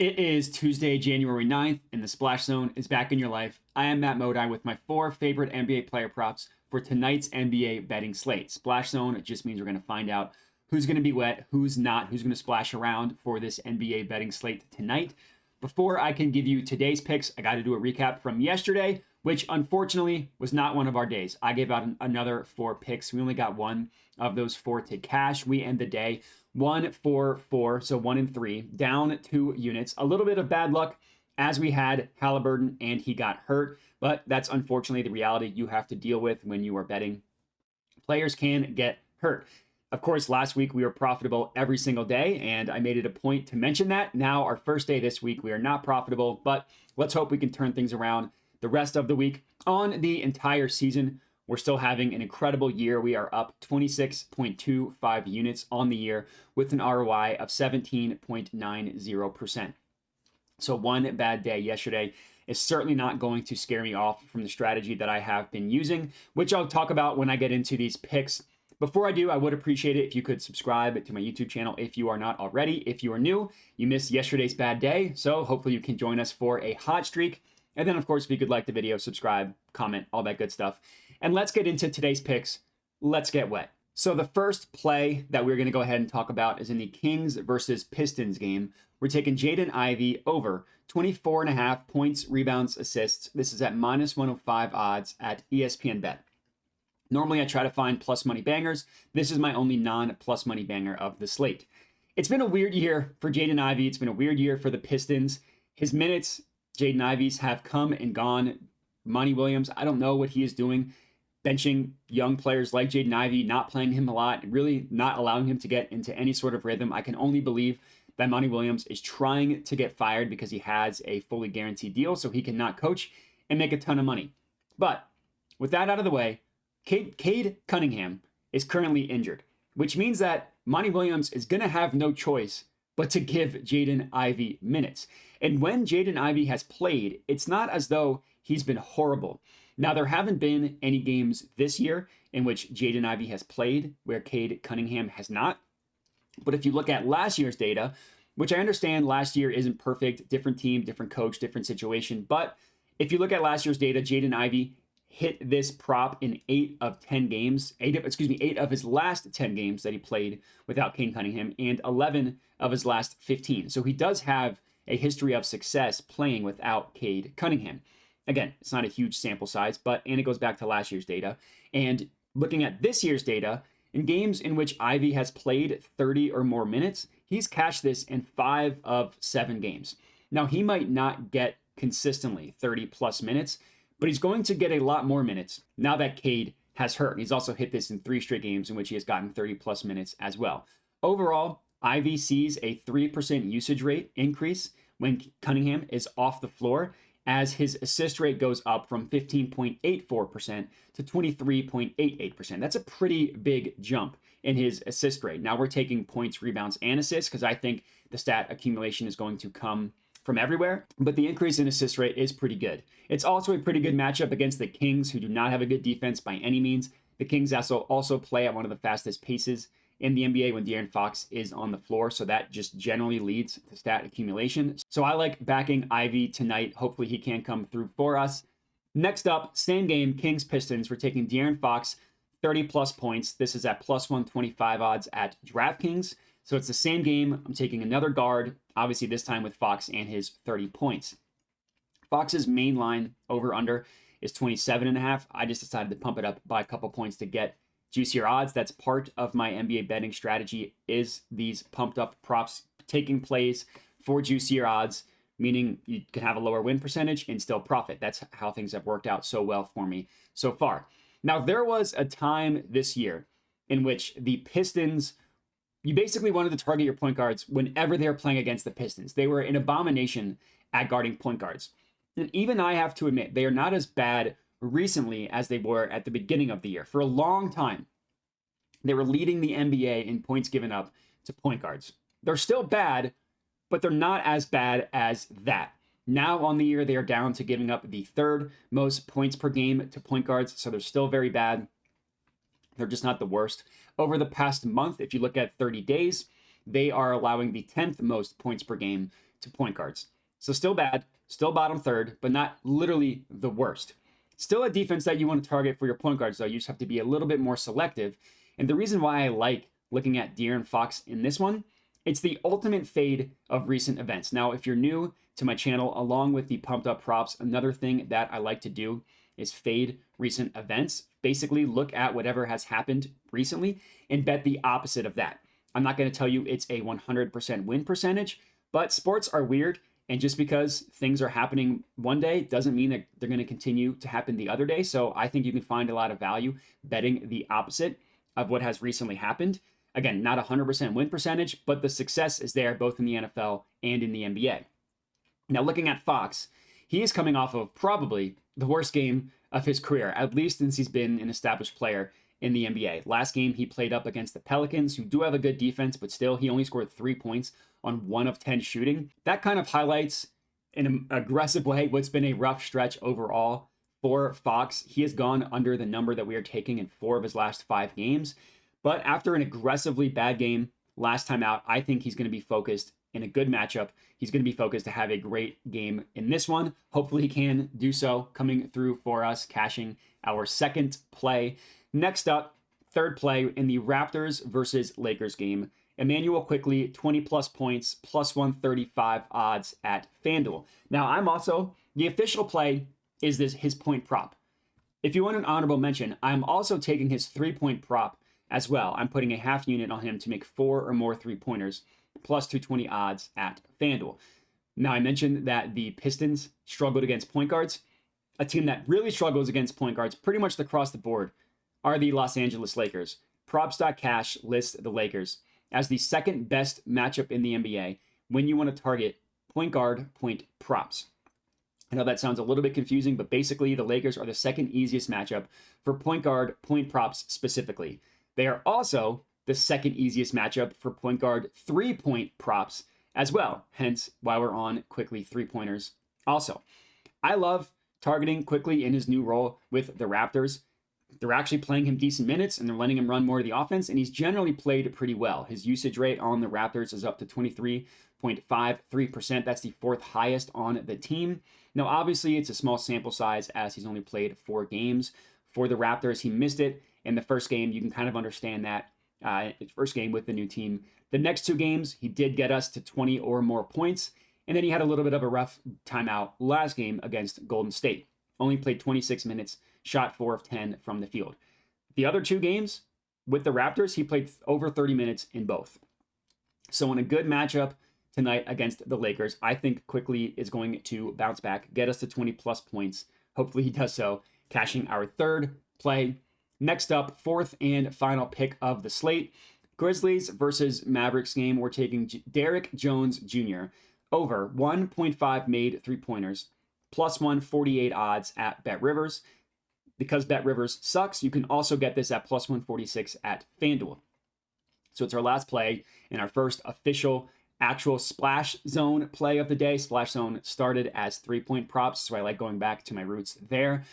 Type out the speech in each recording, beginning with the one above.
It is Tuesday, January 9th, and the Splash Zone is back in your life. I am Matt Modi with my 4 favorite NBA player props for tonight's NBA betting slate. Splash Zone, it just means we're going to find out who's going to be wet, who's not, who's going to splash around for this NBA betting slate tonight. Before I can give you today's picks, I got to do a recap from yesterday, which unfortunately was not one of our days. I gave out another 4 picks. We only got one of those 4 to cash. We end the day 1-4-4, so 1-3, down 2 units. A little bit of bad luck as we had Halliburton and he got hurt, but that's unfortunately the reality you have to deal with when you are betting. Players can get hurt. Of course, last week we were profitable every single day, and I made it a point to mention that. Now, our first day this week, we are not profitable, but let's hope we can turn things around the rest of the week. On the entire season, we're still having an incredible year. We are up 26.25 units on the year with an ROI of 17.90%. So one bad day yesterday is certainly not going to scare me off from the strategy that I have been using, which I'll talk about when I get into these picks. Before I do, I would appreciate it if you could subscribe to my YouTube channel if you are not already. If you are new, you missed yesterday's bad day, so hopefully you can join us for a hot streak. And then, of course, if you could like the video, subscribe, comment, all that good stuff. And let's get into today's picks. Let's get wet. So the first play that we're going to go ahead and talk about is in the Kings versus Pistons game. We're taking Jaden Ivy over 24.5 points, rebounds, assists. This is at -105 odds at ESPN Bet. Normally, I try to find plus money bangers. This is my only non-plus money banger of the slate. It's been a weird year for Jaden Ivy. It's been a weird year for the Pistons. His minutes, Jaden Ivy's, have come and gone. Monty Williams, I don't know what he is doing. Benching young players like Jaden Ivy, not playing him a lot, really not allowing him to get into any sort of rhythm. I can only believe that Monty Williams is trying to get fired because he has a fully guaranteed deal, so he cannot coach and make a ton of money. But with that out of the way, Cade Cunningham is currently injured, which means that Monty Williams is going to have no choice but to give Jaden Ivy minutes. And when Jaden Ivy has played, it's not as though he's been horrible. Now, there haven't been any games this year in which Jaden Ivy has played where Cade Cunningham has not. But if you look at last year's data, which I understand last year isn't perfect, different team, different coach, different situation. But if you look at last year's data, Jaden Ivy hit this prop in 8 of 10 games, 8 of his last 10 games that he played without Cade Cunningham, and 11 of his last 15. So he does have a history of success playing without Cade Cunningham. Again, it's not a huge sample size, and it goes back to last year's data. And looking at this year's data, in games in which Ivy has played 30 or more minutes, he's cashed this in 5 of 7 games. Now, he might not get consistently 30 plus minutes, but he's going to get a lot more minutes now that Cade has hurt. He's also hit this in 3 straight games in which he has gotten 30 plus minutes as well. Overall, Ivy sees a 3% usage rate increase when Cunningham is off the floor, as his assist rate goes up from 15.84% to 23.88%. That's a pretty big jump in his assist rate. Now we're taking points, rebounds, and assists because I think the stat accumulation is going to come from everywhere, but the increase in assist rate is pretty good. It's also a pretty good matchup against the Kings, who do not have a good defense by any means. The Kings also play at one of the fastest paces in the NBA when De'Aaron Fox is on the floor, so that just generally leads to stat accumulation. So I like backing Ivy tonight. Hopefully he can come through for us. Next up, same game, Kings-Pistons. We're taking De'Aaron Fox, 30 plus points. This is at plus 125 odds at DraftKings. So it's the same game. I'm taking another guard, obviously this time with Fox and his 30 points. Fox's main line over-under is 27.5. I just decided to pump it up by a couple points to get juicier odds. That's part of my NBA betting strategy, is these pumped up props taking plays for juicier odds, meaning you can have a lower win percentage and still profit. That's how things have worked out so well for me so far. Now, there was a time this year in which the Pistons, you basically wanted to target your point guards whenever they were playing against the Pistons. They were an abomination at guarding point guards. And even I have to admit, they are not as bad recently as they were at the beginning of the year. For a long time, they were leading the NBA in points given up to point guards. They're still bad, but they're not as bad as that. Now on the year, they are down to giving up the 3rd most points per game to point guards, so they're still very bad. They're just not the worst. Over the past month, if you look at 30 days, they are allowing the 10th most points per game to point guards. So still bad, still bottom third, but not literally the worst. Still a defense that you want to target for your point guards, though. You just have to be a little bit more selective. And the reason why I like looking at De'Aaron Fox in this one, it's the ultimate fade of recent events. Now, if you're new to my channel, along with the pumped up props, another thing that I like to do is fade recent events. Basically, look at whatever has happened recently and bet the opposite of that. I'm not going to tell you it's a 100% win percentage, but sports are weird. And just because things are happening one day doesn't mean that they're going to continue to happen the other day. So I think you can find a lot of value betting the opposite of what has recently happened. Again, not 100% win percentage, but the success is there both in the NFL and in the NBA. Now, looking at Fox, he is coming off of probably the worst game of his career, at least since he's been an established player in the NBA. Last game, he played up against the Pelicans, who do have a good defense, but still, he only scored 3 points on 1 of 10 shooting. That kind of highlights in an aggressive way what's been a rough stretch overall for Fox. He has gone under the number that we are taking in 4 of his last 5 games. But after an aggressively bad game last time out, I think he's going to be focused in a good matchup. He's going to be focused to have a great game in this one. Hopefully he can do so, coming through for us, cashing our second play. Next up, third play in the Raptors versus Lakers game. Emanuel Quickley, 20 plus points, plus 135 odds at FanDuel. Now, I'm also, the official play is his point prop. If you want an honorable mention, I'm also taking his 3-point prop as well. I'm putting a half unit on him to make 4 or more 3-pointers, plus 220 odds at FanDuel. Now, I mentioned that the Pistons struggled against point guards. A team that really struggles against point guards pretty much across the board are the Los Angeles Lakers. Props.cash lists the Lakers as the second best matchup in the NBA when you want to target point guard point props. I know that sounds a little bit confusing, but basically the Lakers are the second easiest matchup for point guard point props specifically. They are also the second easiest matchup for point guard 3-point props as well. Hence why we're on Quickley 3-pointers also. I love targeting Quickley in his new role with the Raptors. They're actually playing him decent minutes and they're letting him run more of the offense, and he's generally played pretty well. His usage rate on the Raptors is up to 23.53%. That's the 4th highest on the team. Now, obviously, it's a small sample size as he's only played 4 games for the Raptors. He missed it in the first game. You can kind of understand that. First game with the new team. The next 2 games, he did get us to 20 or more points, and then he had a little bit of a rough timeout last game against Golden State. Only played 26 minutes, shot 4 of 10 from the field. The other 2 games with the Raptors, he played over 30 minutes in both. So in a good matchup tonight against the Lakers, I think Quickley is going to bounce back, get us to 20 plus points. Hopefully he does so, cashing our third play. Next up, 4th and final pick of the slate. Grizzlies versus Mavericks game. We're taking Derrick Jones Jr. over 1.5 made 3-pointers, plus 148 odds at BetRivers. Because BetRivers sucks, you can also get this at plus 146 at FanDuel. So it's our last play in our first official actual splash zone play of the day. Splash zone started as 3-point props, so I like going back to my roots there.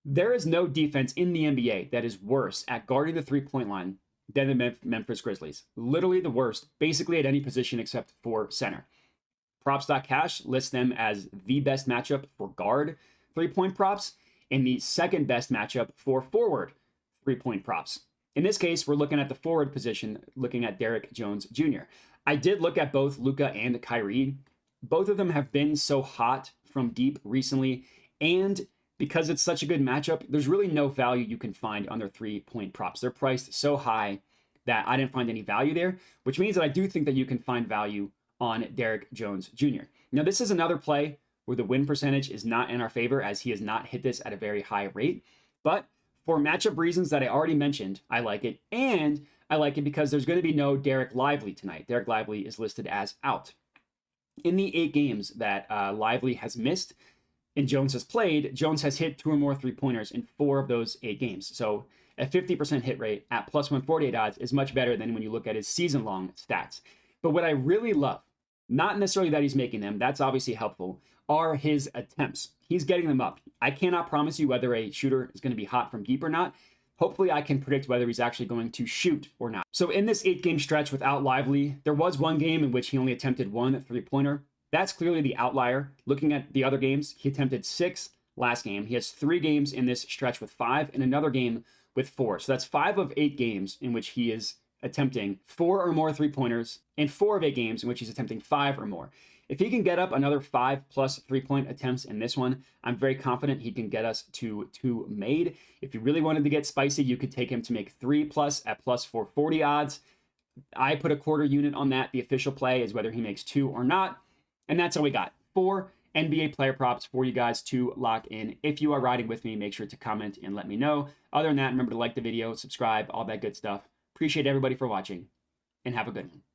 There is no defense in the NBA that is worse at guarding the 3-point line than the Memphis Grizzlies. Literally the worst, basically at any position except for center. Props.cash lists them as the best matchup for guard 3-point props and the second best matchup for forward 3-point props. In this case, we're looking at the forward position, looking at Derrick Jones Jr. I did look at both Luka and Kyrie. Both of them have been so hot from deep recently, and because it's such a good matchup, there's really no value you can find on their 3-point props. They're priced so high that I didn't find any value there, which means that I do think that you can find value on Derrick Jones Jr. Now, this is another play where the win percentage is not in our favor as he has not hit this at a very high rate. But for matchup reasons that I already mentioned, I like it. And I like it because there's going to be no Derek Lively tonight. Derek Lively is listed as out. In the 8 games that Lively has missed, and Jones has played, Jones has hit 2 or more 3-pointers in 4 of those 8 games. So a 50% hit rate at plus 148 odds is much better than when you look at his season-long stats. But what I really love, not necessarily that he's making them, that's obviously helpful, are his attempts. He's getting them up. I cannot promise you whether a shooter is going to be hot from deep or not. Hopefully I can predict whether he's actually going to shoot or not. So in this 8-game stretch without Lively, there was one game in which he only attempted 1 3-pointer. That's clearly the outlier. Looking at the other games, he attempted 6 last game. He has 3 games in this stretch with 5 and another game with 4. So that's 5 of 8 games in which he is attempting 4 or more 3-pointers, and 4 of 8 games in which he's attempting 5 or more. If he can get up another 5 plus 3-point attempts in this one, I'm very confident he can get us to 2 made. If you really wanted to get spicy, you could take him to make 3 plus at plus 440 odds. I put a quarter unit on that. The official play is whether he makes 2 or not. And that's all we got. 4 NBA player props for you guys to lock in. If you are riding with me, make sure to comment and let me know. Other than that, remember to like the video, subscribe, all that good stuff. Appreciate everybody for watching, and have a good one.